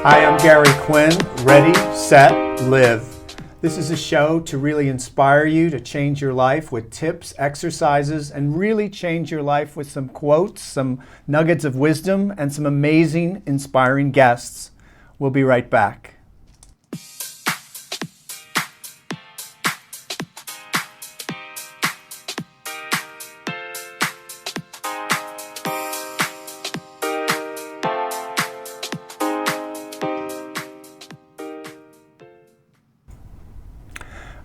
Hi, I'm Gary Quinn. Ready, set, live. This is a show to really inspire you to change your life with tips, exercises, and really change your life with some quotes, some nuggets of wisdom, and some amazing, inspiring guests. We'll be right back.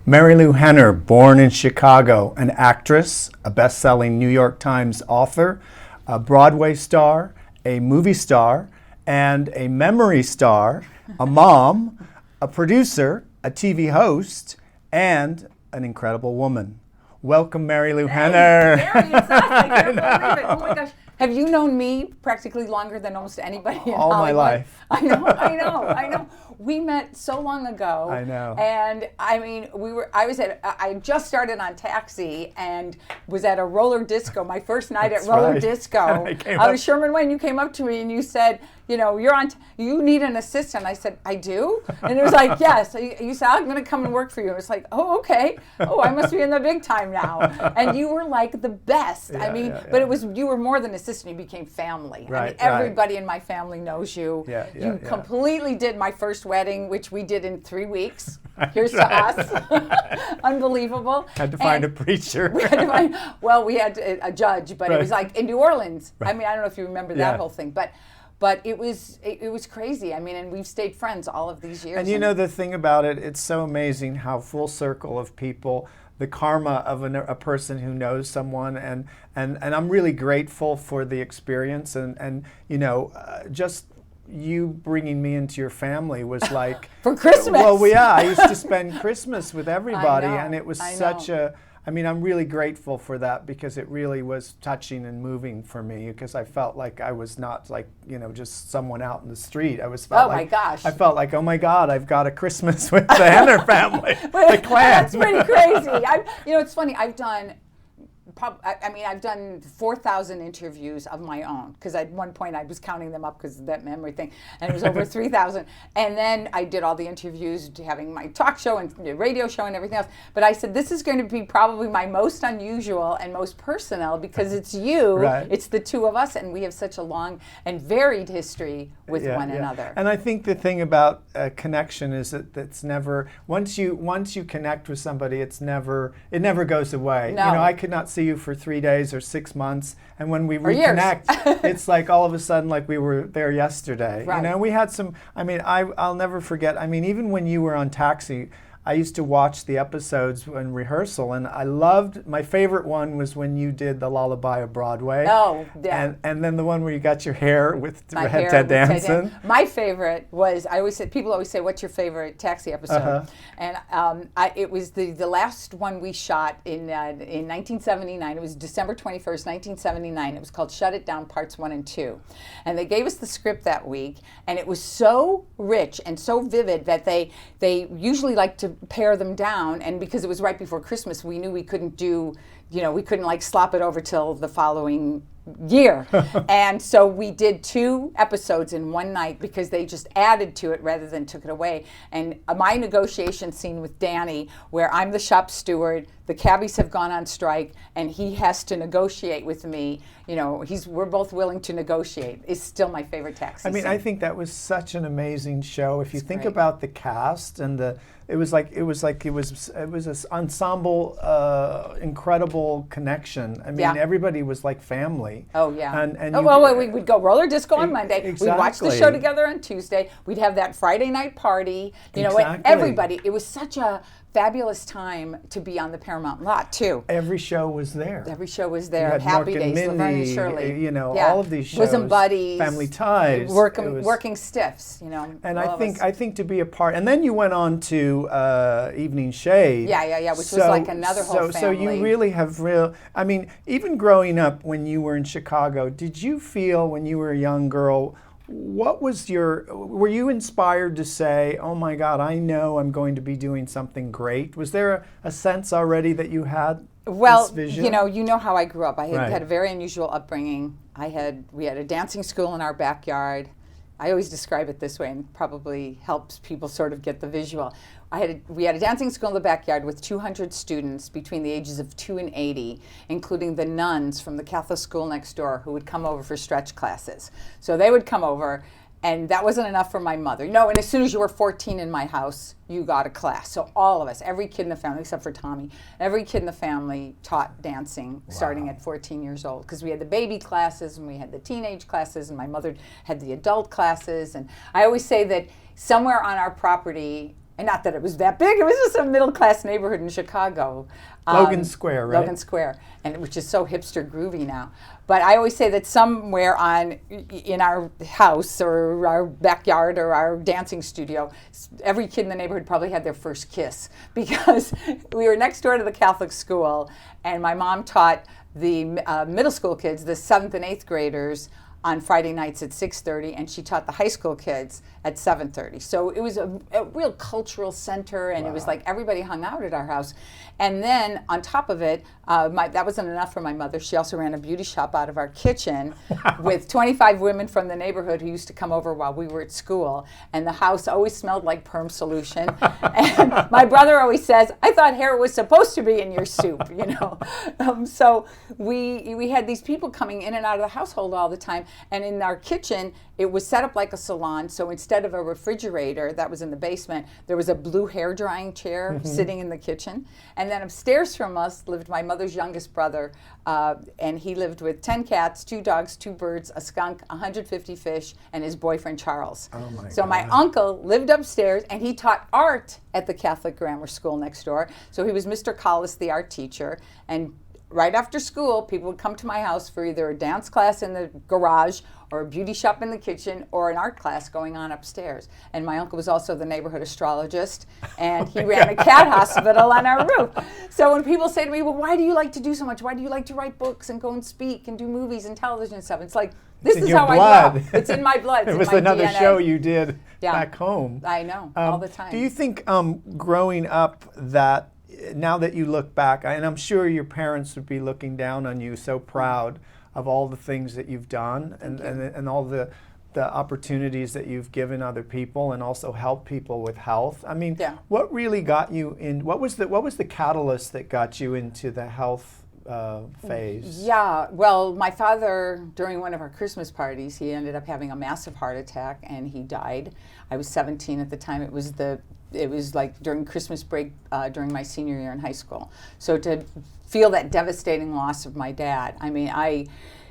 Marilu Henner, born in Chicago, an actress, a best-selling New York Times author, a Broadway star, a movie star, and a memory star, a mom, a producer, a TV host, and an incredible woman. Welcome, Marilu Henner. Gary, it's us. I can't believe it. Oh my gosh. Have you known me practically longer than almost anybody in all Hollywood? my life. I know. We met so long ago. I know. And I mean, I just started on Taxi and was at a roller disco, my first night That's at roller right. disco. I was Sherman Wayne. You came up to me and you said, you need an assistant. I said, I do? And it was like, yes. You said, I'm going to come and work for you. It was like, oh, okay. Oh, I must be in the big time now. And you were like the best. But it was, you were more than assistant. You became family. Right, everybody in my family knows you. You completely did my first wedding, which we did in 3 weeks. Here's to us. Unbelievable. Had to find a preacher. We had a judge, but it was like in New Orleans. Right. I mean, I don't know if you remember that whole thing, but it was crazy. I mean, and we've stayed friends all of these years. And you know the thing about it, it's so amazing how full circle of people, the karma of a person who knows someone, and I'm really grateful for the experience, and just you bringing me into your family was like for Christmas. Well, yeah, I used to spend Christmas with everybody, and it was such a. I mean, I'm really grateful for that because it really was touching and moving for me because I felt like I was not like, just someone out in the street. My gosh. I felt like, oh my God, I've got a Christmas with the Henner family, the clan. That's pretty crazy. It's funny, I've done 4,000 interviews of my own because at one point I was counting them up because of that memory thing, and it was over 3,000. And then I did all the interviews, having my talk show and radio show and everything else. But I said, this is going to be probably my most unusual and most personal because it's you, right. It's the two of us, and we have such a long and varied history with one another. And I think the thing about connection is that it's never, once you connect with somebody, it never goes away. No. I could not see you for 3 days or 6 months, and when we reconnect, it's like all of a sudden like we were there yesterday. Right. We had some. I mean, I'll never forget. I mean, even when you were on Taxi, I used to watch the episodes in rehearsal, and I loved. My favorite one was when you did the Lullaby of Broadway. Oh, yeah. And then the one where you got your hair with Ted Danson. My favorite was, people always say, what's your favorite Taxi episode? Uh-huh. And it was the last one we shot in 1979. It was December 21st, 1979. It was called Shut It Down Parts 1 and 2. And they gave us the script that week, and it was so rich and so vivid that they usually like to pare them down, and because it was right before Christmas, we knew we couldn't like slop it over till the following year. And so we did 2 episodes in one night because they just added to it rather than took it away. And my negotiation scene with Danny, where I'm the shop steward, the cabbies have gone on strike, and he has to negotiate with me. We're both willing to negotiate. Is still my favorite Taxi scene. I think that was such an amazing show. If you think great. about the cast and it was an ensemble, incredible connection. I mean, everybody was like family. Oh yeah. And we would go roller disco on Monday. Exactly. We'd watch the show together on Tuesday. We'd have that Friday night party. Exactly. Everybody. It was such a fabulous time to be on the Paramount lot too. Every show was there. You had Mork Happy and Days, Mindy, Laverne and Shirley. All of these shows. Bosom Buddies, Family Ties, Working Stiffs. And I think to be a part, and then you went on to Evening Shade. Yeah, which was like another whole family. So you really have I mean, even growing up when you were in Chicago, did you feel when you were a young girl? Were you inspired to say, oh my God, I know I'm going to be doing something great? Was there a sense already that you had this vision? You know how I grew up. I had a very unusual upbringing. We had a dancing school in our backyard. I always describe it this way, and probably helps people sort of get the visual. We had a dancing school in the backyard with 200 students between the ages of 2 and 80, including the nuns from the Catholic school next door who would come over for stretch classes. So they would come over, and that wasn't enough for my mother. And as soon as you were 14 in my house, you got a class. So all of us, every kid in the family, except for Tommy, every kid in the family taught dancing starting at 14 years old. Because we had the baby classes, and we had the teenage classes, and my mother had the adult classes. And I always say that somewhere on our property, and not that it was that big, it was just a middle-class neighborhood in Chicago. Logan Square, right? Logan Square, and which is so hipster groovy now. But I always say that somewhere in our house or our backyard or our dancing studio, every kid in the neighborhood probably had their first kiss, because we were next door to the Catholic school, and my mom taught the middle school kids, the 7th and 8th graders, on Friday nights at 6:30, and she taught the high school kids at 7:30. So it was a real cultural center, and it was like everybody hung out at our house. And then on top of it, that wasn't enough for my mother. She also ran a beauty shop out of our kitchen with 25 women from the neighborhood who used to come over while we were at school. And the house always smelled like perm solution. And my brother always says, "I thought hair was supposed to be in your soup," So we had these people coming in and out of the household all the time. And in our kitchen, it was set up like a salon. So instead of a refrigerator that was in the basement, there was a blue hair drying chair sitting in the kitchen. And then upstairs from us lived my mother's youngest brother, and he lived with 10 cats, 2 dogs, 2 birds, a skunk, 150 fish, and his boyfriend Charles. Oh my so God. My uncle lived upstairs, and he taught art at the Catholic grammar school next door. So he was Mr. Collis, the art teacher, and right after school, people would come to my house for either a dance class in the garage or a beauty shop in the kitchen or an art class going on upstairs. And my uncle was also the neighborhood astrologist, and he ran a cat hospital on our roof. So when people say to me, "Well, why do you like to do so much? Why do you like to write books and go and speak and do movies and television and stuff?" It's like, this is how I grew up. It's in my blood. It was another DNA. show you did back home. I know, all the time. Do you think growing up that, now that you look back, and I'm sure your parents would be looking down on you, so proud of all the things that you've done and all the opportunities that you've given other people and also helped people with health. I mean, what really got you in, what was the catalyst that got you into the health phase? Yeah, well, my father, during one of our Christmas parties, he ended up having a massive heart attack and he died. I was 17 at the time. It was like during Christmas break during my senior year in high school. So to feel that devastating loss of my dad, I mean,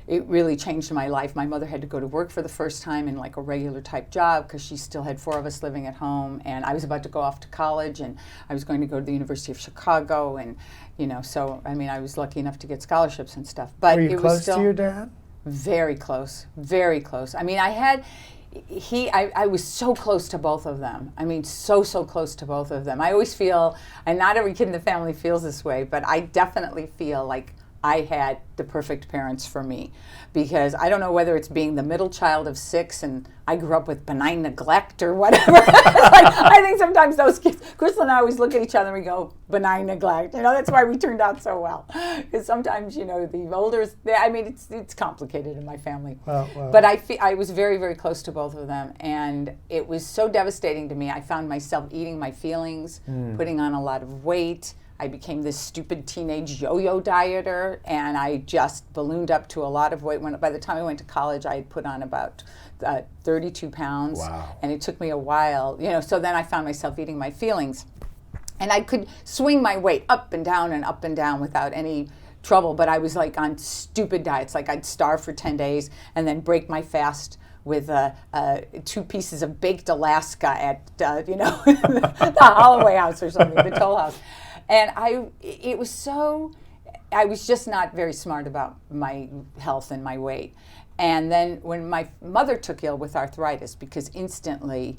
it really changed my life. My mother had to go to work for the first time in like a regular type job because she still had 4 of us living at home, and I was about to go off to college, and I was going to go to the University of Chicago, and so I mean, I was lucky enough to get scholarships and stuff. But were you it close was still to your dad? Very close, very close. I mean, I was so close to both of them. I mean, so close to both of them. I always feel, and not every kid in the family feels this way, but I definitely feel like I had the perfect parents for me, because I don't know whether it's being the middle child of 6 and I grew up with benign neglect or whatever. I think sometimes those kids, Crystal and I always look at each other and we go, benign neglect. That's why we turned out so well. Because sometimes, the older, I mean, it's complicated in my family. Well. But I was very, very close to both of them, and it was so devastating to me. I found myself eating my feelings, putting on a lot of weight. I became this stupid teenage yo-yo dieter, and I just ballooned up to a lot of weight. By the time I went to college, I had put on about 32 pounds. Wow. And it took me a while, so then I found myself eating my feelings. And I could swing my weight up and down without any trouble, but I was like on stupid diets. Like I'd starve for 10 days and then break my fast with 2 pieces of baked Alaska at, the Holloway House or something, the Toll House. And I was just not very smart about my health and my weight. And then when my mother took ill with arthritis, because instantly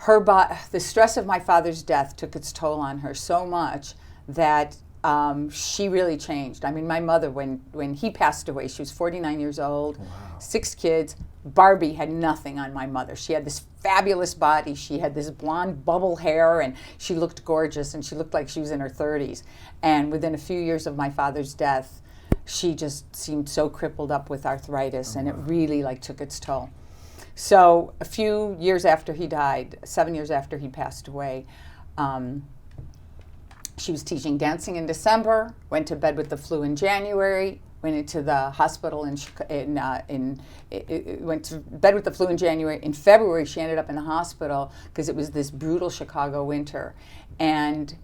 the stress of my father's death took its toll on her so much that she really changed. I mean, my mother, when he passed away, she was 49 years old, 6 kids. Barbie had nothing on my mother. She had this fabulous body. She had this blonde bubble hair, and she looked gorgeous, and she looked like she was in her 30s. And within a few years of my father's death, she just seemed so crippled up with arthritis, and it really took its toll. So a few years after he died, 7 years after he passed away, she was teaching dancing in December, went to bed with the flu in January, went into the hospital went to bed with the flu in January. In February, she ended up in the hospital because it was this brutal Chicago winter. And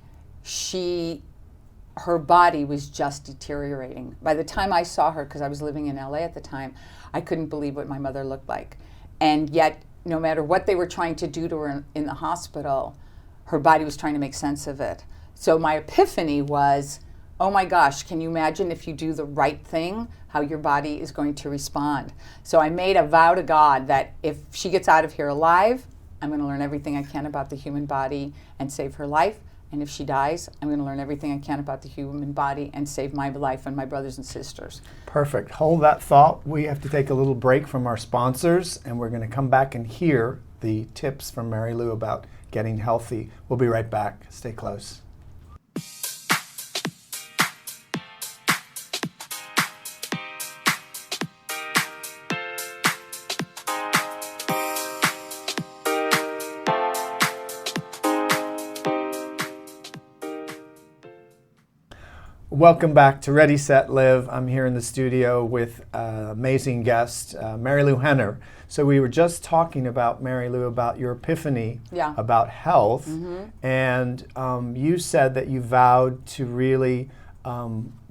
her body was just deteriorating. By the time I saw her, because I was living in LA at the time, I couldn't believe what my mother looked like. And yet, no matter what they were trying to do to her in the hospital, her body was trying to make sense of it. So my epiphany was, oh my gosh, can you imagine if you do the right thing, how your body is going to respond? So I made a vow to God that if she gets out of here alive, I'm going to learn everything I can about the human body and save her life. And if she dies, I'm going to learn everything I can about the human body and save my life and my brothers and sisters. Perfect. Hold that thought. We have to take a little break from our sponsors, and we're going to come back and hear the tips from Marilu about getting healthy. We'll be right back. Stay close. Welcome back to Ready, Set, Live. I'm here in the studio with amazing guest, Marilu Henner. So we were just talking about, Marilu, about your epiphany about health. And you said that you vowed to really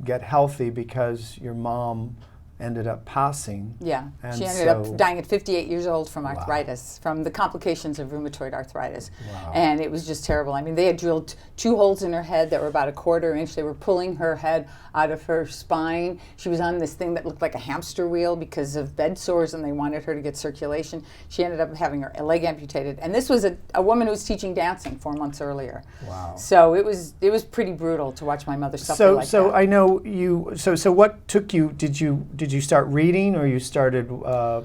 get healthy because your mom ended up passing. Yeah, and she ended up dying at 58 years old from arthritis, from the complications of rheumatoid arthritis. And it was just terrible. I mean, they had drilled 2 holes in her head that were about a 1/4 inch. They were pulling her head out of her spine. She was on this thing that looked like a hamster wheel because of bed sores, and they wanted her to get circulation. She ended up having her leg amputated. And this was a woman who was teaching dancing 4 months earlier. Wow. So it was pretty brutal to watch my mother suffer like that. So I know you, so what took you, did you start reading, or you started,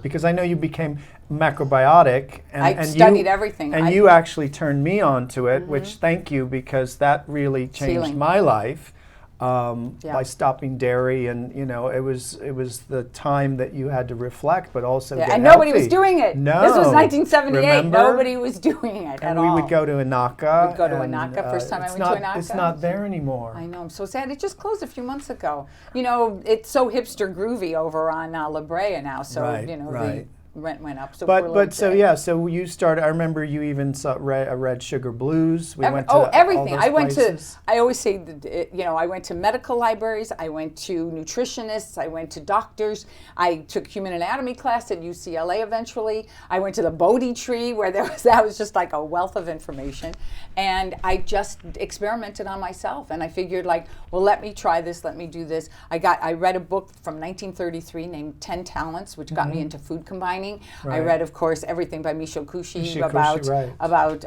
because I know you became macrobiotic. And I studied everything. And you actually turned me on to it, which thank you, because that really changed my life by stopping dairy. And, you know, it was the time that you had to reflect, but also get and healthy. nobody was doing it. No. This was 1978. Remember? Nobody was doing it at all. And we would go to Inaka. We'd go to Inaka. First time I went to Inaka. It's not there anymore. I know. I'm so sad. It just closed a few months ago. You know, it's so hipster groovy over on La Brea now. So, you know, the rent went up. So so you started. I remember you even read Sugar Blues. We went to everything. All those I always say that, you know, I went to medical libraries. I went to nutritionists. I went to doctors. I took human anatomy class at UCLA eventually. I went to the Bodhi tree where that was just like a wealth of information. And I just experimented on myself. And I figured, like, well, let me try this. Let me do this. I read a book from 1933 named 10 Talents, which got me into food combining. I read, of course, everything by Michio Kushi about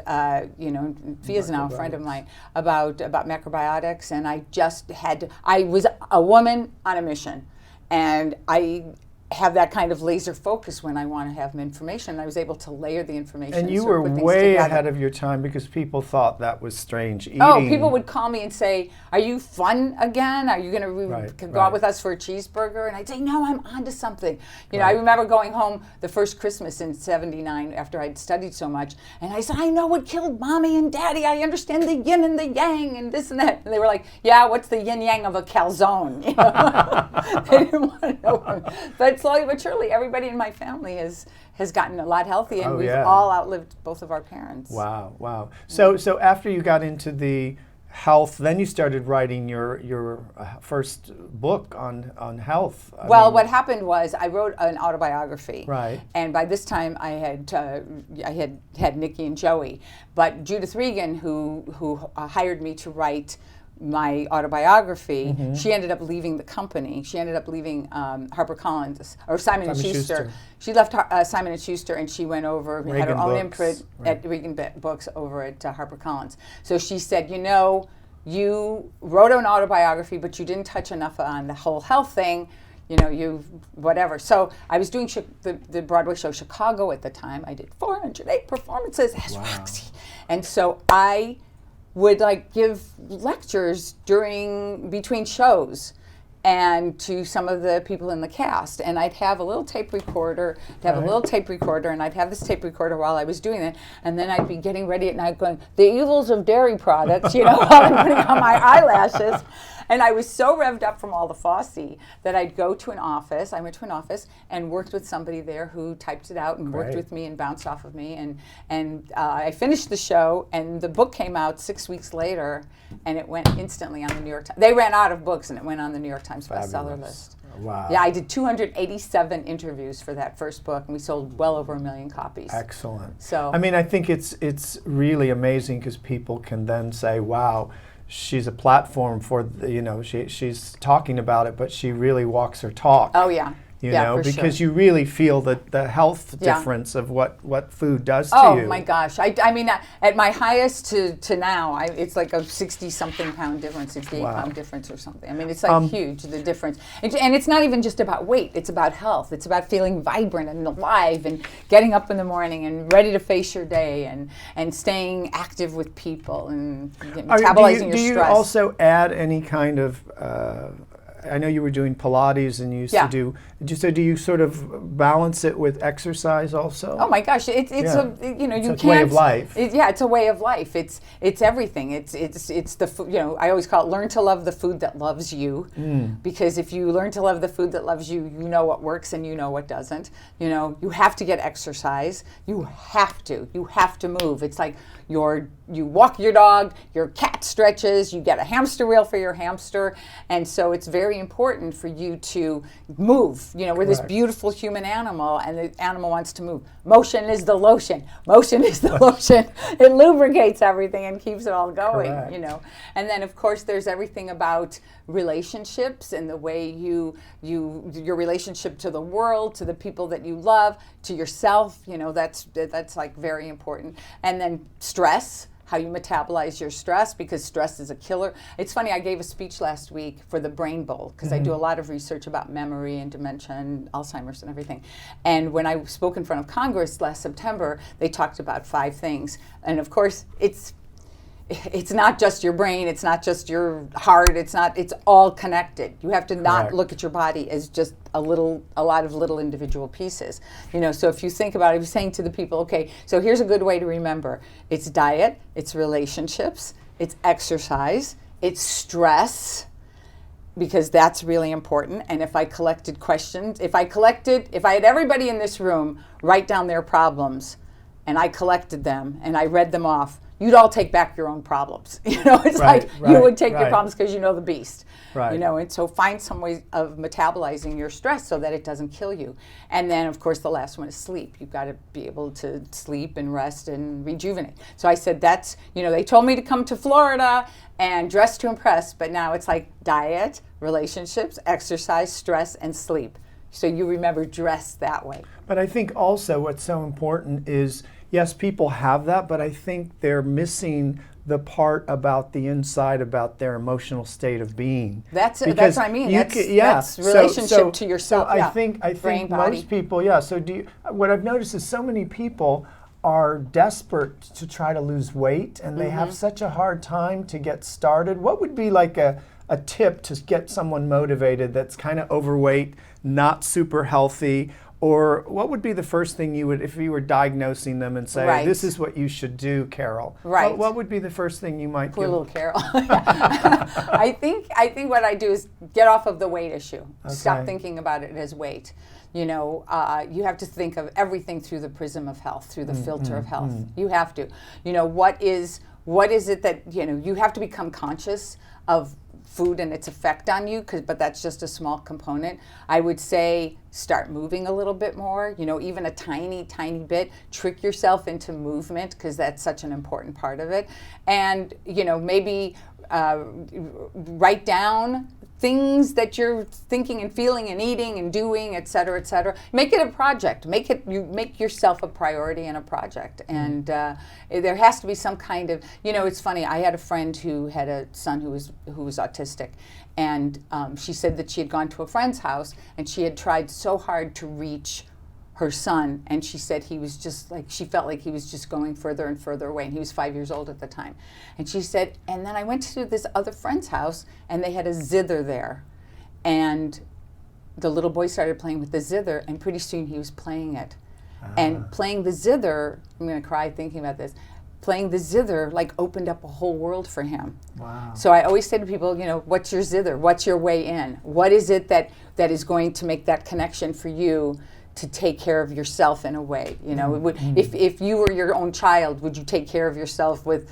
you know, Fia's now a friend of mine, about macrobiotics, and I was a woman on a mission, and I have that kind of laser focus when I want to have information. I was able to layer the information. And you were way ahead of your time, because people thought that was strange eating. Oh, people would call me and say, "Are you fun again? Are you going to go out with us for a cheeseburger?" And I'd say, "No, I'm onto something." You know, I remember going home the first Christmas in '79 after I'd studied so much, and I said, "I know what killed Mommy and Daddy. I understand the yin and the yang and this and that." And they were like, "Yeah, what's the yin yang of a calzone?" You know? They didn't want to know. But slowly but surely, everybody in my family has gotten a lot healthy, and we've all outlived both of our parents. Wow, wow. So after you got into the health, then you started writing your first book on health. What happened was I wrote an autobiography. Right. And by this time I had Nikki and Joey, but Judith Regan, who hired me to write my autobiography, she ended up leaving the company. She ended up leaving HarperCollins, or Simon & Schuster. She left Simon & Schuster, and she went over, had her own imprint at Regan Books over at HarperCollins. So she said, "You know, you wrote an autobiography, but you didn't touch enough on the whole health thing. You know, you whatever." So I was doing the Broadway show Chicago at the time. I did 408 performances as Roxy. And so I would like give lectures between shows, and to some of the people in the cast. And I'd have a little tape recorder, and I'd have this tape recorder while I was doing it, and then I'd be getting ready at night going, the evils of dairy products, while I'm putting on my eyelashes. And I was so revved up from all the Fosse that I'd go to an office. I went to an office and worked with somebody there who typed it out and worked with me and bounced off of me. And I finished the show, and the book came out 6 weeks later, and it went instantly on the New York Times. They ran out of books, and it went on the New York Times bestseller list. Wow. Yeah, I did 287 interviews for that first book, and we sold well over 1 million copies. Excellent. So I mean, I think it's really amazing because people can then say, wow, she's a platform for, she's talking about it, but she really walks her talk. Oh, yeah. Because you really feel the health difference of what food does to you. Oh my gosh! I mean, at my highest to now, it's like a 60-something pound difference, 68-pound difference or something. I mean, it's like huge, the difference. And it's not even just about weight; it's about health. It's about feeling vibrant and alive, and getting up in the morning and ready to face your day, and staying active with people and metabolizing your stress. Do you also add any kind of? I know you were doing Pilates and you used to do. Do you sort of balance it with exercise also? Oh my gosh, it's it's a way of life. It's a way of life. It's everything. It's the I always call it learn to love the food that loves you, because if you learn to love the food that loves you, you know what works and you know what doesn't. You have to get exercise. You have to move. It's like you walk your dog, your cat stretches, you get a hamster wheel for your hamster, and so it's very important for you to move. We're this beautiful human animal, and the animal wants to move. Motion is the lotion. Motion is the lotion. It lubricates everything and keeps it all going. Correct. And then of course there's everything about relationships and the way your relationship to the world, to the people that you love, to yourself. That's like very important. And then stress. How you metabolize your stress, because stress is a killer. It's funny, I gave a speech last week for the Brain Bowl, because I do a lot of research about memory and dementia and Alzheimer's and everything. And when I spoke in front of Congress last September, they talked about 5 things. And of course, it's not just your brain, it's not just your heart, it's all connected. You have to not look at your body as just a lot of little individual pieces. So if you think about it, I was saying to the people, okay, so here's a good way to remember. It's diet, it's relationships, it's exercise, it's stress, because that's really important. And if I collected questions, if I had everybody in this room write down their problems, and I collected them, and I read them off, you'd all take back your own problems. It's you would take your problems because you know the beast. And so find some ways of metabolizing your stress so that it doesn't kill you. And then, of course, the last one is sleep. You've got to be able to sleep and rest and rejuvenate. So I said that's, they told me to come to Florida and dress to impress, but now it's like diet, relationships, exercise, stress, and sleep. So you remember dress that way. But I think also what's so important is, yes, people have that, but I think they're missing the part about the inside, about their emotional state of being. That's what I mean. That's relationship to yourself. So I think Brain, most people, So what I've noticed is so many people are desperate to try to lose weight, and they have such a hard time to get started. What would be like a tip to get someone motivated that's kind of overweight, not super healthy? Or what would be the first thing you would, if you were diagnosing them and say, this is what you should do, Carol? Right. What would be the first thing you might Poor little Carol. I think what I do is get off of the weight issue. Okay. Stop thinking about it as weight. You have to think of everything through the prism of health, through the filter of health. You have to. What is it that, you have to become conscious of food and its effect on you, but that's just a small component. I would say start moving a little bit more, even a tiny, tiny bit. Trick yourself into movement, because that's such an important part of it. And, maybe write down things that you're thinking and feeling and eating and doing, et cetera, et cetera. Make it a project. Make yourself a priority and a project. And there has to be some kind of, it's funny. I had a friend who had a son who was autistic, and she said that she had gone to a friend's house and she had tried so hard to reach her son, and she said he was just like, she felt like he was just going further and further away, and he was 5 years old at the time. And she said, and then I went to this other friend's house and they had a zither there, And the little boy started playing with the zither, and pretty soon he was playing it. And playing the zither, I'm going to cry thinking about this, playing the zither like opened up a whole world for him. Wow. So I always say to people, what's your zither? What's your way in? What is it that is going to make that connection for you to take care of yourself in a way? If you were your own child, would you take care of yourself with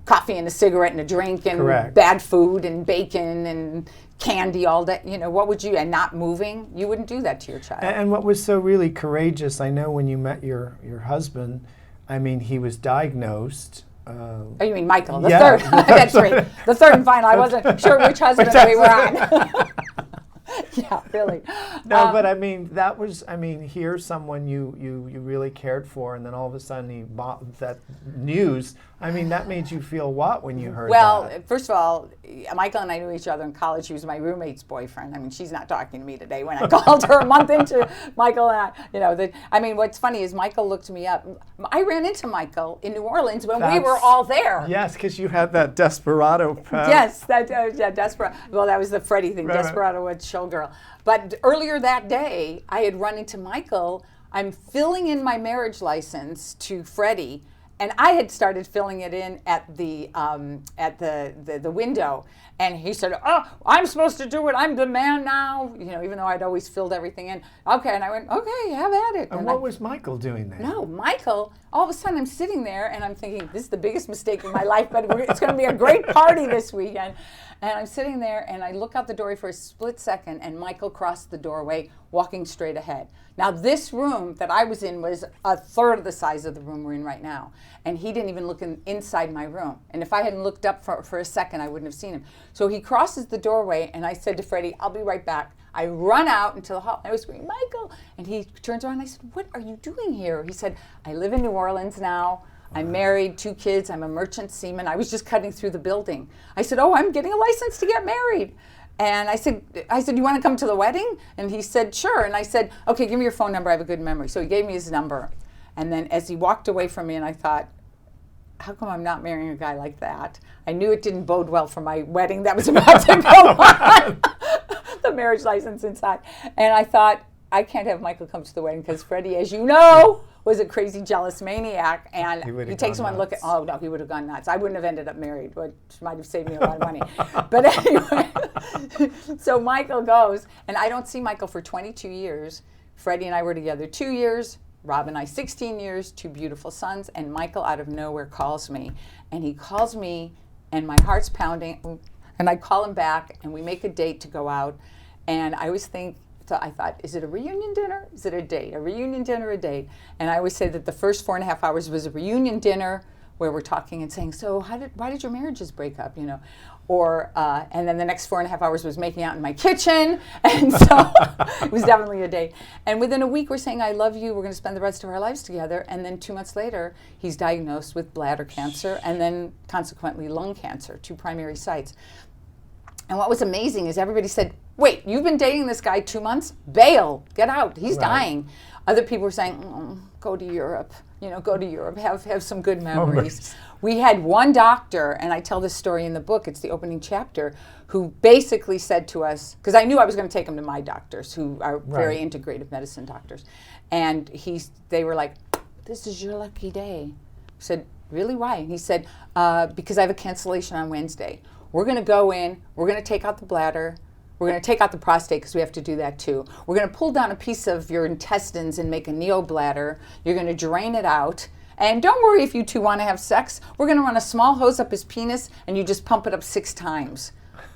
coffee and a cigarette and a drink and Correct. bad food and bacon and candy all day? What would you, and not moving? You wouldn't do that to your child. And what was so really courageous, I know when you met your husband, I mean, he was diagnosed. Oh, you mean Michael, the third? That's right. The third and final. I wasn't sure which husband we were on. Yeah, really. No, but I mean, that was, here's someone you really cared for, and then all of a sudden he bought that news. I mean, that made you feel what when you heard that? Well, first of all, Michael and I knew each other in college. He was my roommate's boyfriend. I mean, she's not talking to me today. When I called her a month into Michael and I, what's funny is Michael looked me up. I ran into Michael in New Orleans when we were all there. Yes, because you had that Desperado. Yes, Desperado. Well, that was the Freddie thing, Right, Desperado with Showgirl. But earlier that day, I had run into Michael. I'm filling in my marriage license to Freddie, and I had started filling it in at the window. And he said, "Oh, I'm supposed to do it. I'm the man now." Even though I'd always filled everything in. Okay, and I went, "Okay, have at it." And what was Michael doing there? No, Michael. All of a sudden, I'm sitting there and I'm thinking, "This is the biggest mistake of my life, but it's going to be a great party this weekend." And I'm sitting there and I look out the doorway for a split second, and Michael crossed the doorway, walking straight ahead. Now, this room that I was in was a third of the size of the room we're in right now. And he didn't even look inside my room. And if I hadn't looked up for a second, I wouldn't have seen him. So he crosses the doorway, and I said to Freddie, "I'll be right back." I run out into the hall. I was screaming, "Michael!" And he turns around and I said, "What are you doing here?" He said, "I live in New Orleans now. I'm married, 2 kids. I'm a merchant seaman. I was just cutting through the building." I said, "Oh, I'm getting a license to get married." And I said, "You want to come to the wedding?" And he said, "Sure." And I said, "Okay, give me your phone number. I have a good memory." So he gave me his number. And then as he walked away from me, and I thought, how come I'm not marrying a guy like that? I knew it didn't bode well for my wedding that was about to go on. The marriage license inside. And I thought, I can't have Michael come to the wedding because Freddie, as you know, was a crazy jealous maniac, and he takes one look at, oh no, he would have gone nuts. I wouldn't have ended up married, which might have saved me a lot of money. But anyway, so Michael goes, and I don't see Michael for 22 years. Freddie and I were together 2 years, Rob and I 16 years, 2 beautiful sons, and Michael out of nowhere calls me, and he calls me, and my heart's pounding, and I call him back, and we make a date to go out, and I always think, so I thought, is it a reunion dinner? Is it a date? A reunion dinner, a date? And I always say that the first 4.5 hours was a reunion dinner where we're talking and saying, so why did your marriages break up, Or, and then the next 4.5 hours was making out in my kitchen. And so it was definitely a date. And within a week, we're saying, I love you. We're going to spend the rest of our lives together. And then 2 months later, he's diagnosed with bladder cancer and then consequently lung cancer, 2 primary sites. And what was amazing is everybody said, wait, you've been dating this guy 2 months? Bail, get out, he's dying. Other people were saying, go to Europe, go to Europe, have some good memories. We had one doctor, and I tell this story in the book, it's the opening chapter, who basically said to us, because I knew I was going to take him to my doctors, who are very integrative medicine doctors. And they were like, this is your lucky day. I said, really, why? And he said, because I have a cancellation on Wednesday. We're going to go in, we're going to take out the bladder, we're going to take out the prostate because we have to do that too. We're going to pull down a piece of your intestines and make a neobladder. You're going to drain it out. And don't worry if you two want to have sex. We're going to run a small hose up his penis and you just pump it up 6 times.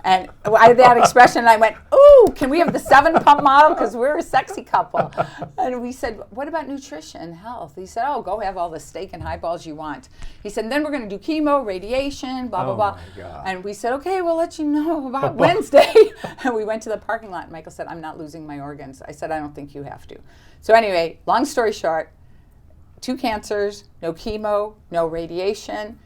And I had that expression and I went, ooh, can we have the 7-pump model? Because we're a sexy couple. And we said, what about nutrition, health? He said, oh, go have all the steak and highballs you want. He said, then we're going to do chemo, radiation, blah, blah, blah. My God. And we said, okay, we'll let you know about Wednesday. And we went to the parking lot and Michael said, I'm not losing my organs. I said, I don't think you have to. So anyway, long story short, 2 cancers, no chemo, no radiation,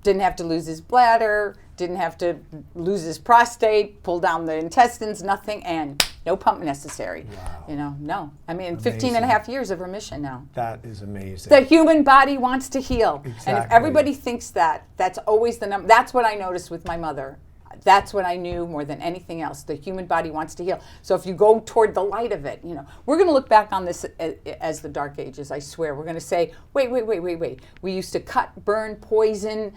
didn't have to lose his bladder, didn't have to lose his prostate, pull down the intestines, nothing, and no pump necessary. Wow. No. I mean, amazing. 15.5 years of remission now. That is amazing. The human body wants to heal. Exactly. And if everybody thinks that, that's always the number. That's what I noticed with my mother. that's what I knew more than anything else. The human body wants to heal. So if you go toward the light of it, we're going to look back on this as the Dark Ages, I swear. We're going to say, wait. We used to cut, burn, poison,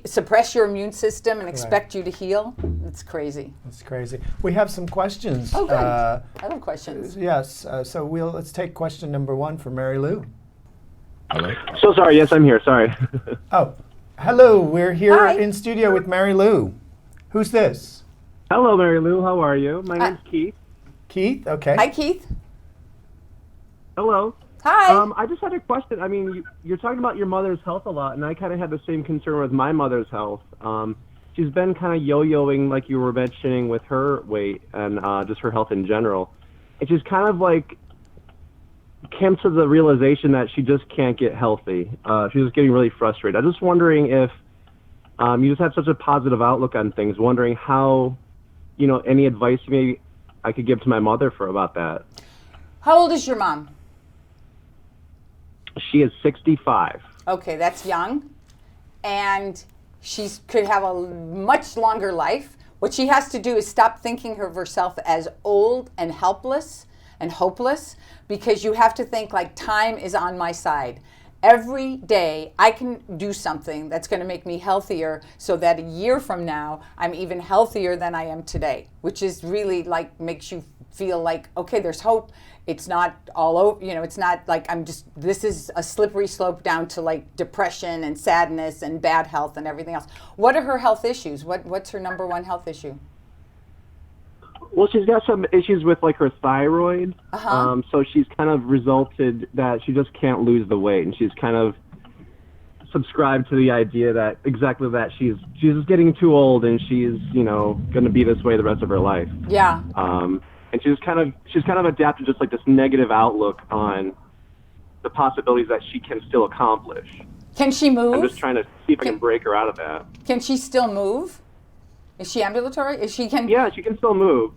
suppress your immune system and expect you to heal. It's crazy. It's crazy. We have some questions. Oh, good. I love questions. Yes. So let's take question number 1 for Marilu. Hello. So sorry. Yes, I'm here. Sorry. Oh, hello. We're here Hi. in studio with Marilu. Who's this? Hello, Marilu. How are you? My name's Keith. Keith. Okay. Hi, Keith. Hello. Hi. I just had a question. I mean, you're talking about your mother's health a lot, and I kind of had the same concern with my mother's health. She's been kind of yo-yoing, like you were mentioning, with her weight and just her health in general. And she's kind of like came to the realization that she just can't get healthy. She's just getting really frustrated. I'm just wondering if you just have such a positive outlook on things, wondering how, any advice maybe I could give to my mother about that. How old is your mom? She is 65. Okay, that's young. And she could have a much longer life. What she has to do is stop thinking of herself as old and helpless and hopeless, because you have to think like time is on my side. Every day I can do something that's going to make me healthier so that a year from now I'm even healthier than I am today, which is really like makes you feel like, okay, there's hope. It's not all over, it's not like this is a slippery slope down to like depression and sadness and bad health and everything else. What are her health issues? What's her number one health issue? Well, she's got some issues with like her thyroid. Uh-huh. So she's kind of resulted that she just can't lose the weight, and she's kind of subscribed to the idea that exactly that she's just getting too old and she's going to be this way the rest of her life. Yeah. And she's kind of adapted just like this negative outlook on the possibilities that she can still accomplish. Can she move? I'm just trying to see if I can break her out of that. Can she still move? Is she ambulatory? Yeah, she can still move.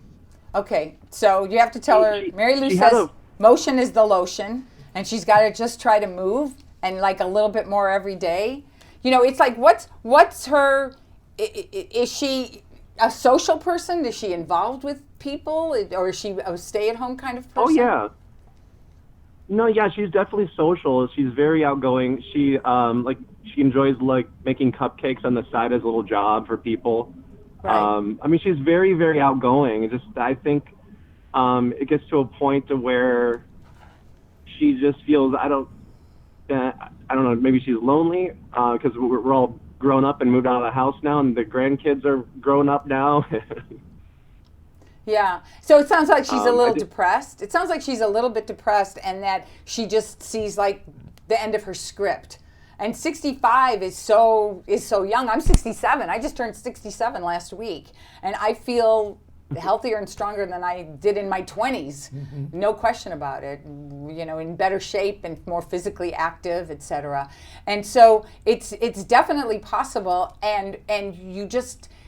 Okay, so you have to tell her. Marilu says motion is the lotion, and she's got to just try to move and like a little bit more every day. It's like what's her? Is she a social person? Is she involved with people, or is she a stay-at-home kind of person? Oh yeah. No, yeah, she's definitely social. She's very outgoing. She she enjoys like making cupcakes on the side as a little job for people. Right. I mean, she's very, very outgoing. I think it gets to a point to where she just feels I don't know. Maybe she's lonely because we're all grown up and moved out of the house now, and the grandkids are grown up now. Yeah. So it sounds like she's a little depressed. It sounds like she's a little bit depressed, and that she just sees like the end of her script. And 65 is so young. I'm 67. I just turned 67 last week, and I feel healthier and stronger than I did in my 20s. Mm-hmm. No question about it. In better shape and more physically active, etc. And so it's definitely possible. And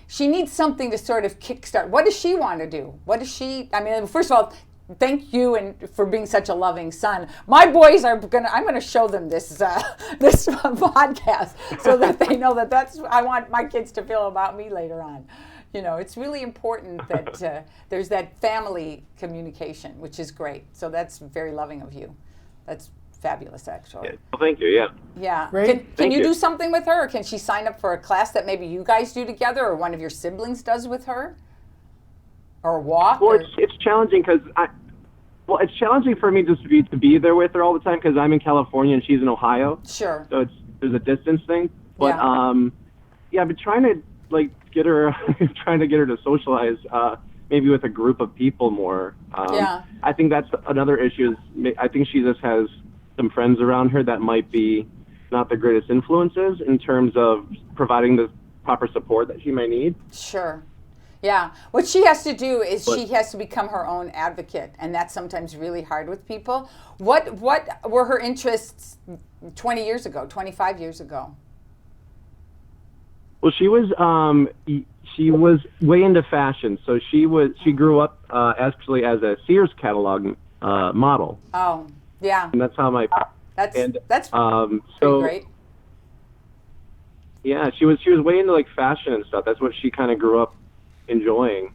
she needs something to sort of kickstart. What does she want to do? I mean, first of all, thank you for being such a loving son. My boys I'm gonna show them this this podcast so that they know that that's I want my kids to feel about me later on. It's really important that there's that family communication, which is great. So that's very loving of you. That's fabulous, actually. Yeah. Well, thank you. Yeah. Yeah. Great. Can you do something with her, or can she sign up for a class that maybe you guys do together, or one of your siblings does with her, or walk? Well, it's challenging because it's challenging for me just to be there with her all the time because I'm in California and she's in Ohio. Sure. So there's a distance thing, but I've been trying to get her to socialize. Maybe with a group of people more. I think that's another issue. I think she just has some friends around her that might be not the greatest influences in terms of providing the proper support that she may need. Sure. Yeah. What she has to do is she has to become her own advocate, and that's sometimes really hard with people. What were her interests 20 years ago, 25 years ago? Well, she was way into fashion. So she grew up actually as a Sears catalog model. Oh, yeah. And that's how that's so great. Yeah, she was way into like fashion and stuff. That's what she kind of grew up enjoying.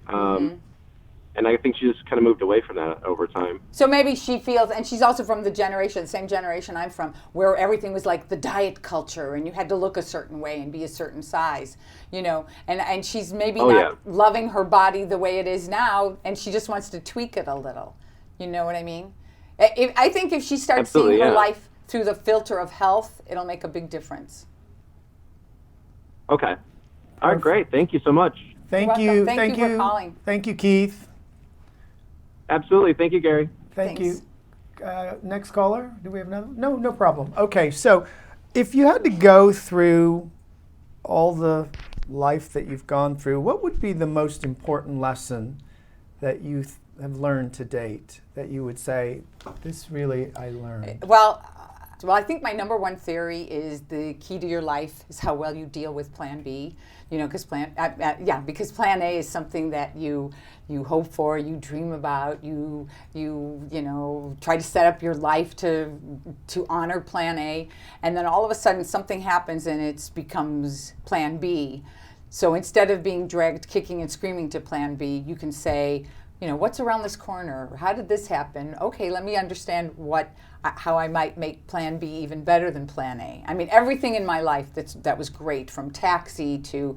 And I think she just kind of moved away from that over time. So maybe she feels, and she's also from the generation, same generation I'm from, where everything was like the diet culture and you had to look a certain way and be a certain size, you know, and she's maybe not loving her body the way it is now, and she just wants to tweak it a little. You know what I mean? I think if she starts seeing her life through the filter of health, it'll make a big difference. Okay. All right, great. Thank you so much. Thank you. Thank you for calling. Thank you, Keith. Absolutely. Thank you, Gary. Thank you. Next caller. Do we have another? No, no problem. Okay, so if you had to go through all the life that you've gone through, what would be the most important lesson that you have learned to date that you would say, this really I learned? Well, I think my number one theory is the key to your life is how well you deal with Plan B. You know, because because Plan A is something that you hope for, you dream about, you know, try to set up your life to honor Plan A, and then all of a sudden something happens and it becomes Plan B. So instead of being dragged kicking and screaming to Plan B, you can say, you know, what's around this corner? How did this happen? Okay, let me understand how I might make Plan B even better than Plan A. I mean, everything in my life that was great, from Taxi to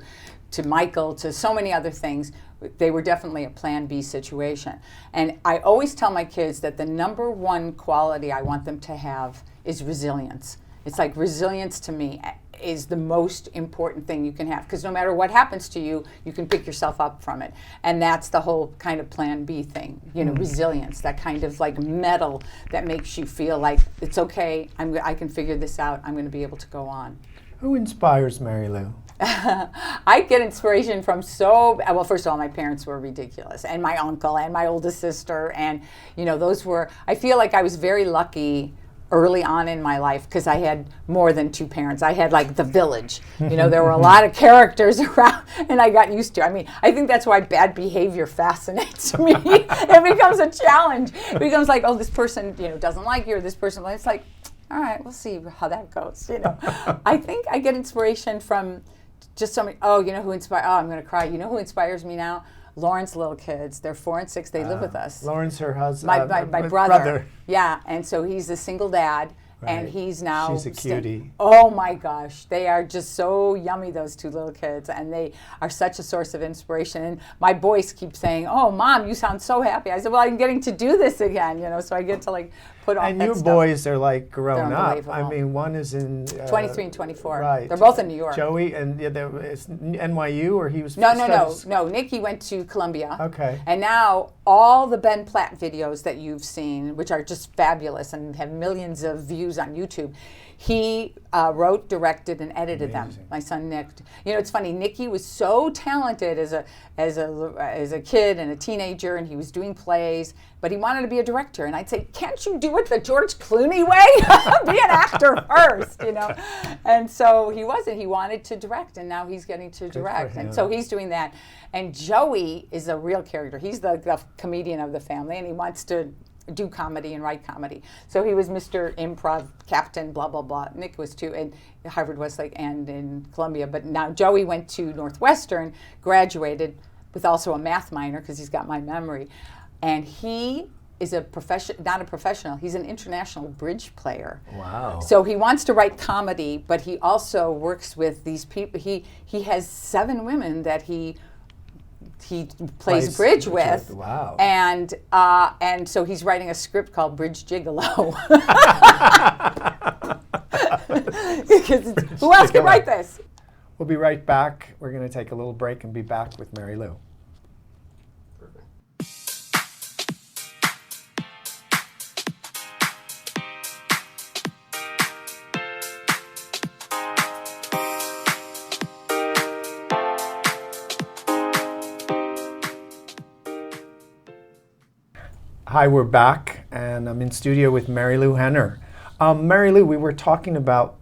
Michael to so many other things, they were definitely a Plan B situation. And I always tell my kids that the number one quality I want them to have is resilience. It's like resilience to me is the most important thing you can have, because no matter what happens to you, you can pick yourself up from it. And that's the whole kind of Plan B thing, you know, resilience, that kind of like metal that makes you feel like it's okay, I can figure this out, I'm going to be able to go on. Who inspires Marilu? I get inspiration from well, first of all, my parents were ridiculous, and my uncle and my oldest sister, and you know, I feel like I was very lucky early on in my life because I had more than two parents. I had like the village. You know, there were a lot of characters around, and I got used to it. I mean, I think that's why bad behavior fascinates me. It becomes a challenge. It becomes like, oh, this person, you know, doesn't like you, or this person, it's like, all right, we'll see how that goes, you know. I think I get inspiration from just somebody, I'm going to cry. You know who inspires me now? Lauren's little kids. They're 4 and 6. They live with us. Lauren's her husband. My brother. Yeah, and so he's a single dad, and he's now. She's a cutie. Oh my gosh, they are just so yummy, those two little kids, and they are such a source of inspiration. And my boys keep saying, "Oh, Mom, you sound so happy." I said, "Well, I'm getting to do this again, you know, so I get to like put all that stuff." And your boys are like grown up. I mean, one is in 23 and 24. Right. They're both in New York. Joey, and it's NYU, or he was. No. Nicky went to Columbia. Okay. And now all the Ben Platt videos that you've seen, which are just fabulous and have millions of views on YouTube, he wrote, directed, and edited them. My son Nick. You know, it's funny. Nicky was so talented as a kid and a teenager, and he was doing plays, but he wanted to be a director. And I'd say, can't you do it the George Clooney way? Be an actor first, you know. And so he wasn't. He wanted to direct, and now he's getting to direct. And so he's doing that. And Joey is a real character. He's the comedian of the family, and he wants to do comedy and write comedy. So he was Mr. Improv Captain, blah, blah, blah. Nick was too, and Harvard Westlake and in Columbia. But now Joey went to Northwestern, graduated with also a math minor because he's got my memory. And he is not a professional, he's an international bridge player. Wow. So he wants to write comedy, but he also works with these people. He has 7 women that he plays bridge with. Wow. And so he's writing a script called Bridge Gigolo. Who else can write this? We'll be right back. We're going to take a little break and be back with Marilu. Hi, we're back, and I'm in studio with Marilu Henner. Marilu, we were talking about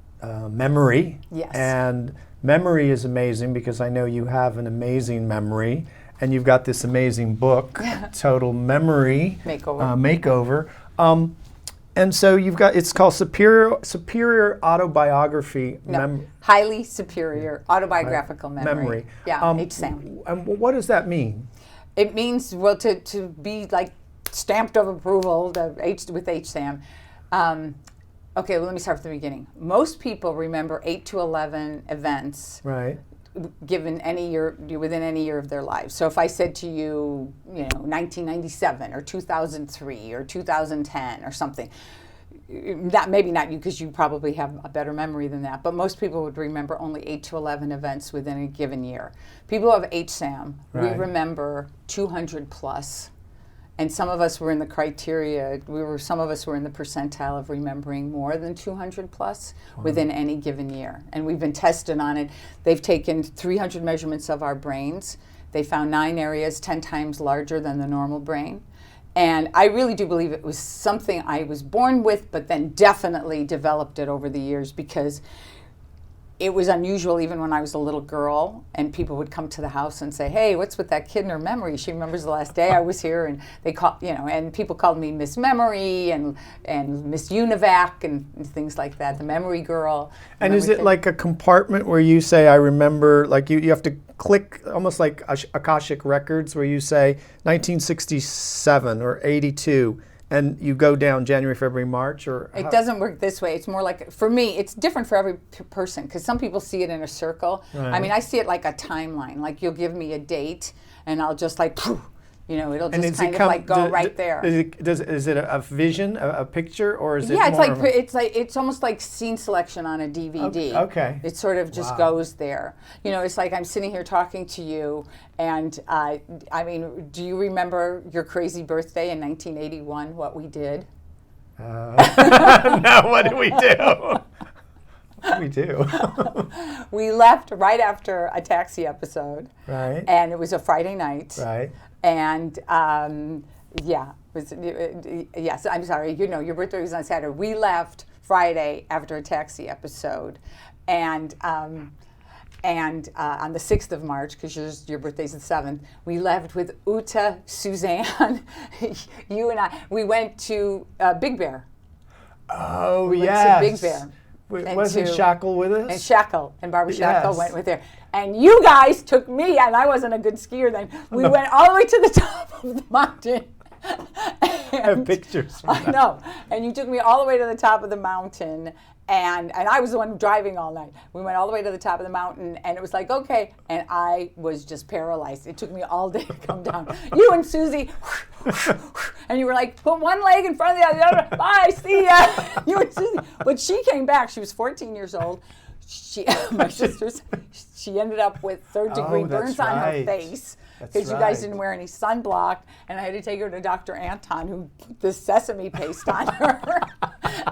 memory. Yes. And memory is amazing because I know you have an amazing memory, and you've got this amazing book, Total Memory Makeover. Makeover. And so you've got, it's called Superior Autobiography. No, highly superior autobiographical memory. Yeah, HSAM. What does that mean? It means, well, to be like stamped of approval with HSAM. Okay, well, let me start from the beginning. Most people remember 8 to 11 events. Right. Given any year, within any year of their lives. So if I said to you, 1997 or 2003 or 2010 or something, maybe not you, because you probably have a better memory than that, but most people would remember only 8 to 11 events within a given year. People who have HSAM, right, we remember 200 plus. And some of us were in the criteria, some of us were in the percentile of remembering more than 200 plus within any given year. And we've been tested on it. They've taken 300 measurements of our brains. They found 9 areas 10 times larger than the normal brain. And I really do believe it was something I was born with, but then definitely developed it over the years, because it was unusual even when I was a little girl, and people would come to the house and say, "Hey, what's with that kid and her memory? She remembers the last day I was here." And they and people called me Miss Memory and Miss Univac and things like that, the memory girl. And is it like a compartment where you say, I remember, like you have to click, almost like Akashic Records, where you say 1967 or 82, and you go down January, February, March? Or it doesn't work this way. It's more like, for me, it's different for every person, because some people see it in a circle. Right. I mean, I see it like a timeline. Like, you'll give me a date, and I'll just like, it'll just kind of like go right there. Is it a vision, a picture, or is it? Yeah, more it's almost like scene selection on a DVD. Okay. It sort of just goes there. It's like I'm sitting here talking to you, and I mean, do you remember your crazy birthday in 1981? What we did? No, what did we do? We do. We left right after a Taxi episode. Right. And it was a Friday night. Right. And yes, I'm sorry. Your birthday was on Saturday. We left Friday after a Taxi episode, and on the 6th of March, because your birthday's the 7th, we left with Uta, Suzanne, you and I. We went to Big Bear. Oh, we yes. went to Big Bear. Wasn't Shackle with us? And Shackle, and Barbara Shackle went with her. And you guys took me, and I wasn't a good skier then. We went all the way to the top of the mountain. I have pictures. I know. And you took me all the way to the top of the mountain, and I was the one driving all night. We went all the way to the top of the mountain, and it was like, okay. And I was just paralyzed. It took me all day to come down. You and Susie, and you were like, put one leg in front of the other. Bye, see ya. You and Susie. But she came back. She was 14 years old. My sister's, she ended up with third-degree burns on her face, because you guys didn't wear any sunblock, and I had to take her to Dr. Anton, who put this sesame paste on her.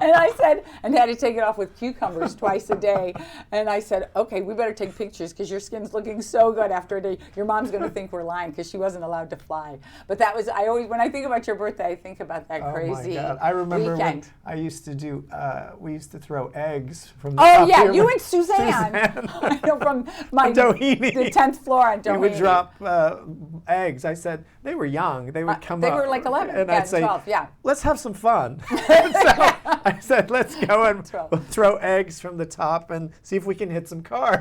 And I said, and had to take it off with cucumbers twice a day. And I said, okay, we better take pictures, because your skin's looking so good after a day. Your mom's going to think we're lying, because she wasn't allowed to fly. But that was, when I think about your birthday, I think about that crazy weekend. Oh my God. I remember when I used to do, we used to throw eggs from the top yeah, here. you and Suzanne. I know, from the 10th floor on Doheny. We would drop eggs. I said, they were young. They would come up. They were like 11, and I'd say, 12, yeah. Let's have some fun. So I said, let's go and we'll throw eggs from the top and see if we can hit some cars.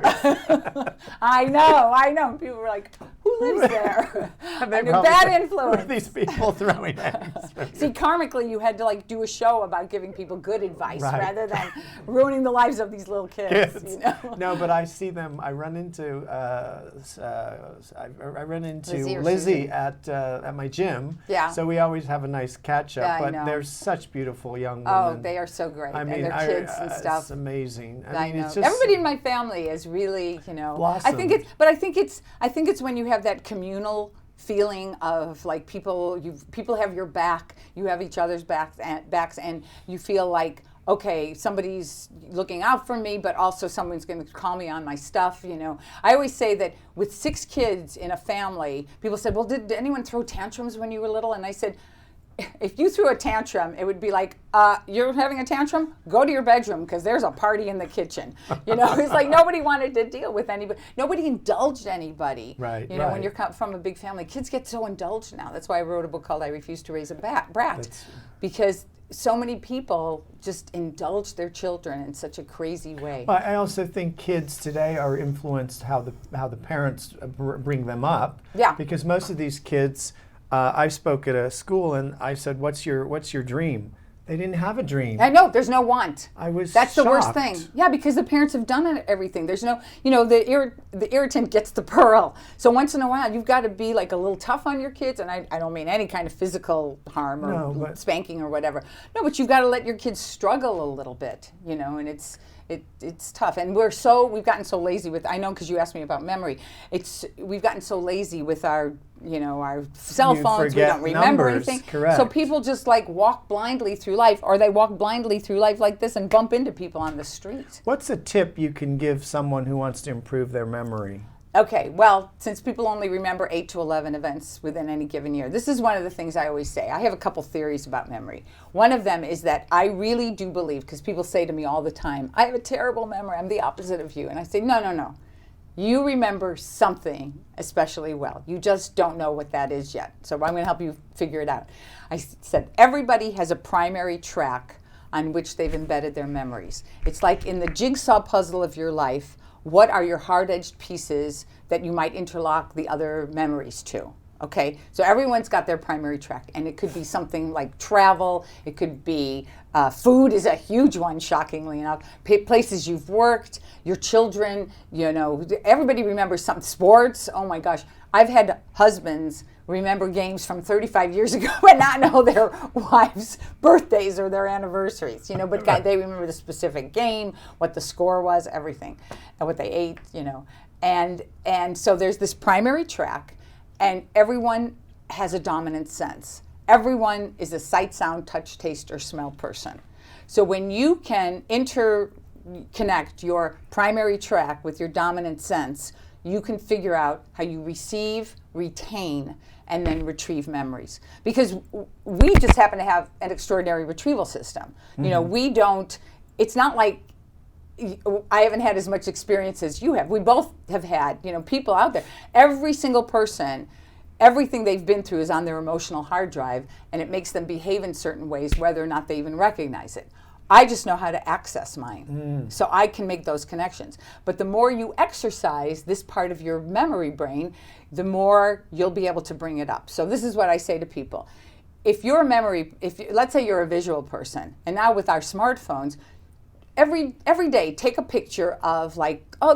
I know. People were like, who lives there? And they bad influence. Who are these people throwing eggs? See, karmically, you had to do a show about giving people good advice rather than ruining the lives of these little kids. No, but I see them. I run into Lizzie at my gym. Yeah. So we always have a nice catch up. Yeah, but they're such beautiful young women. Oh, they are so great. I mean, and their kids and stuff. It's amazing. I know. It's just Everybody in my family is really, blossomed. I think it's when you have that communal feeling of like people have your back, you have each other's backs, and you feel like, okay, somebody's looking out for me, but also someone's going to call me on my stuff, I always say that with 6 kids in a family, people said, well, did anyone throw tantrums when you were little? And I said, if you threw a tantrum, it would be like, you're having a tantrum? Go to your bedroom because there's a party in the kitchen. It's like nobody wanted to deal with anybody. Nobody indulged anybody. Right, When you're from a big family, kids get so indulged now. That's why I wrote a book called I Refuse to Raise a Brat. Because so many people just indulge their children in such a crazy way. Well, I also think kids today are influenced how the parents bring them up. Yeah. Because most of these kids, I spoke at a school and I said, "What's your dream?" They didn't have a dream. I know, there's no want. I was That's shocked. the worst thing. Yeah, because the parents have done everything. There's no, the irritant gets the pearl. So once in a while, you've got to be like a little tough on your kids. And I don't mean any kind of physical harm or spanking or whatever. No, but you've got to let your kids struggle a little bit, and it's tough. And we've gotten so lazy with, I know because you asked me about memory. We've gotten so lazy with our cell phones. We don't remember anything. Correct. So people just like walk blindly through life, or they walk blindly through life like this and bump into people on the street. What's a tip you can give someone who wants to improve their memory? Okay, well, since people only remember 8 to 11 events within any given year, this is one of the things I always say. I have a couple theories about memory. One of them is that I really do believe, because people say to me all the time, I have a terrible memory, I'm the opposite of you. And I say, no. You remember something especially well. You just don't know what that is yet. So I'm going to help you figure it out. I said everybody has a primary track on which they've embedded their memories. It's like in the jigsaw puzzle of your life, what are your hard-edged pieces that you might interlock the other memories to? Okay, so everyone's got their primary track, and it could be something like travel. It could be food is a huge one, shockingly enough. Places you've worked, your children. Everybody remembers something. Sports. Oh my gosh, I've had husbands remember games from 35 years ago and not know their wives' birthdays or their anniversaries. But they remember the specific game, what the score was, everything, and what they ate. And so there's this primary track. And everyone has a dominant sense. Everyone is a sight, sound, touch, taste, or smell person. So when you can interconnect your primary track with your dominant sense, you can figure out how you receive, retain, and then retrieve memories. Because we just happen to have an extraordinary retrieval system. We don't, it's not like, I haven't had as much experience as you have. We both have had, people out there. Every single person, everything they've been through is on their emotional hard drive, and it makes them behave in certain ways, whether or not they even recognize it. I just know how to access mine, so I can make those connections. But the more you exercise this part of your memory brain, the more you'll be able to bring it up. So this is what I say to people. If let's say you're a visual person, and now with our smartphones, every day, take a picture of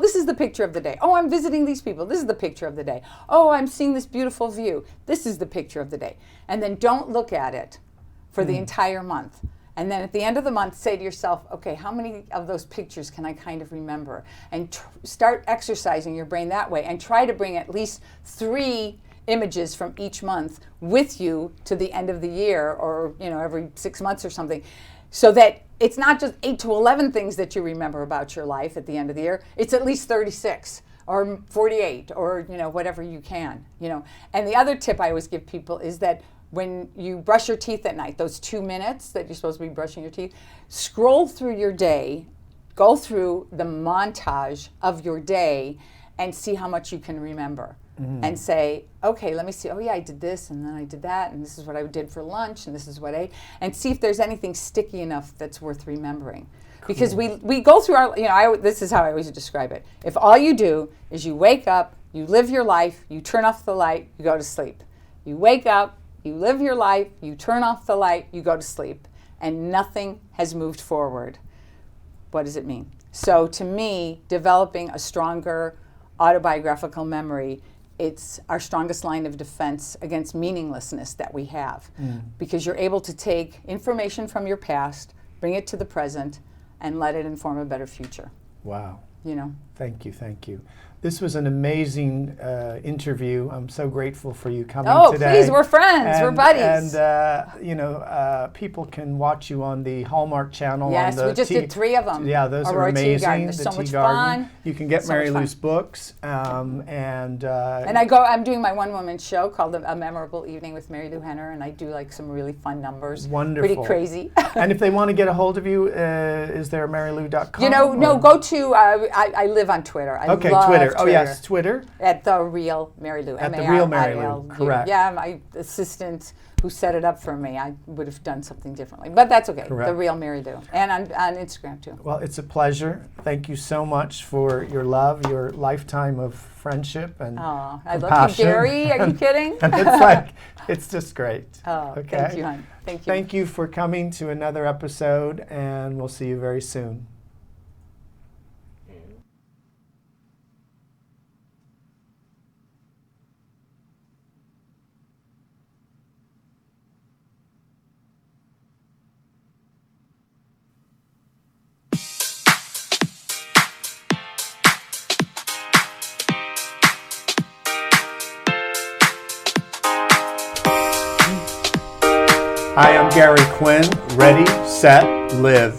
this is the picture of the day. Oh, I'm visiting these people. This is the picture of the day. Oh, I'm seeing this beautiful view. This is the picture of the day. And then don't look at it for the entire month. And then at the end of the month, say to yourself, okay, how many of those pictures can I kind of remember? And start exercising your brain that way, and try to bring at least 3 images from each month with you to the end of the year, or every 6 months or something, so that it's not just 8 to 11 things that you remember about your life at the end of the year. It's at least 36 or 48 or whatever you can. And the other tip I always give people is that when you brush your teeth at night, those 2 minutes that you're supposed to be brushing your teeth, scroll through your day, go through the montage of your day, and see how much you can remember. And say, okay, let me see. Oh yeah, I did this, and then I did that, and this is what I did for lunch, and this is what I ate, and see if there's anything sticky enough that's worth remembering. Cool. Because we go through our, this is how I always describe it. If all you do is you wake up, you live your life, you turn off the light, you go to sleep. You wake up, you live your life, you turn off the light, you go to sleep, and nothing has moved forward. What does it mean? So to me, developing a stronger autobiographical memory, it's our strongest line of defense against meaninglessness that we have. Because you're able to take information from your past, bring it to the present, and let it inform a better future. Wow. Thank you. This was an amazing interview. I'm so grateful for you coming Oh, today. please, we're friends, we're buddies. And people can watch you on the Hallmark Channel. Yes, on the we just did 3 of them. Yeah, those are Aurora Tea amazing. Garden. There's The so Tea much Garden. fun. You can get So much Marilu's fun. books. And I'm doing my one-woman show called A Memorable Evening with Marilu Henner, and I do like some really fun numbers. Wonderful. Pretty crazy. And if they want to get a hold of you, is there marilu.com? No, go to, I live on Twitter. I Okay, love Twitter. Oh, yes, Twitter. At The Real Marilu. At The Real Marilu, M-A-R-I-L-U. correct. Yeah, my assistant who set it up for me, I would have done something differently. But that's okay. Correct. The Real Marilu. And on Instagram, too. Well, it's a pleasure. Thank you so much for your love, your lifetime of friendship and Oh, I love you, compassion. Gary. Are you kidding? And it's just great. Oh, okay? thank you, hon. Thank you. Thank you for coming to another episode, and we'll see you very soon. Hi, I'm Gary Quinn. Ready, set, live.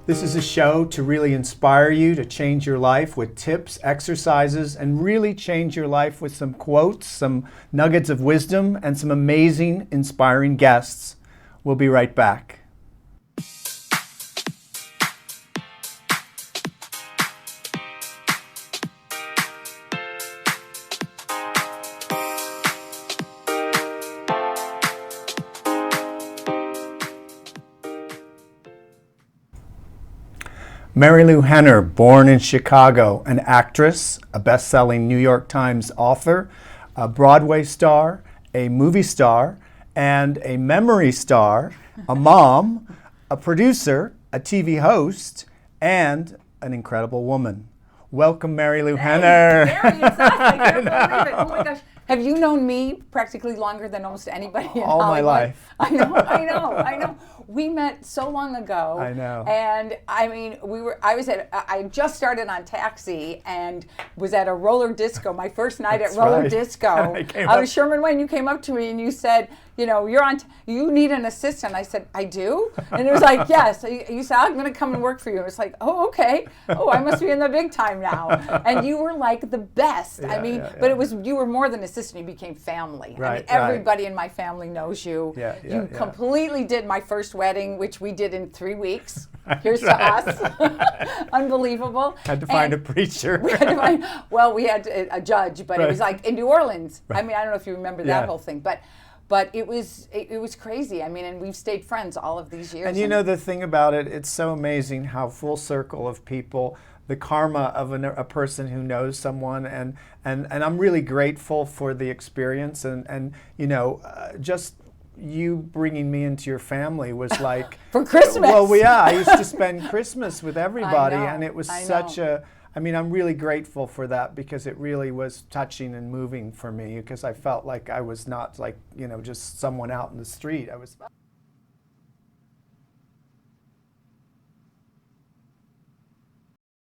This is a show to really inspire you to change your life with tips, exercises, and really change your life with some quotes, some nuggets of wisdom, and some amazing, inspiring guests. We'll be right back. Marilu Henner, born in Chicago, an actress, a best-selling New York Times author, a Broadway star, a movie star, and a memory star, a mom, a producer, a TV host, and an incredible woman. Welcome, Marilu Henner. Gary, it's us. I can't believe it. Oh my gosh. Have you known me practically longer than almost anybody in All my Hollywood? life. I know. We met so long ago. I know. And I mean, I just started on Taxi and was at a roller disco, my first night That's at roller right. disco. I was Sherman Wayne. You came up to me and you said, you need an assistant. I said, I do? And it was like, yes. You said, I'm going to come and work for you. And it's like, oh, okay. Oh, I must be in the big time now. And you were like the best. But you were more than assistant. You became family. Right, everybody in my family knows you. You Completely did my first wedding, which we did in 3 weeks. Here's to us. Unbelievable. Had to find a preacher. We had a judge, but it was like in New Orleans. I mean, I don't know if you remember that whole thing, but it was crazy. I mean, and we've stayed friends all of these years. And you know the thing about it, it's so amazing how full circle of people, the karma of a person who knows someone, and I'm really grateful for the experience, and just you bringing me into your family was like for Christmas. Well, yeah, I used to spend Christmas with everybody, and it was I'm really grateful for that because it really was touching and moving for me because I felt like I was not just someone out in the street. I was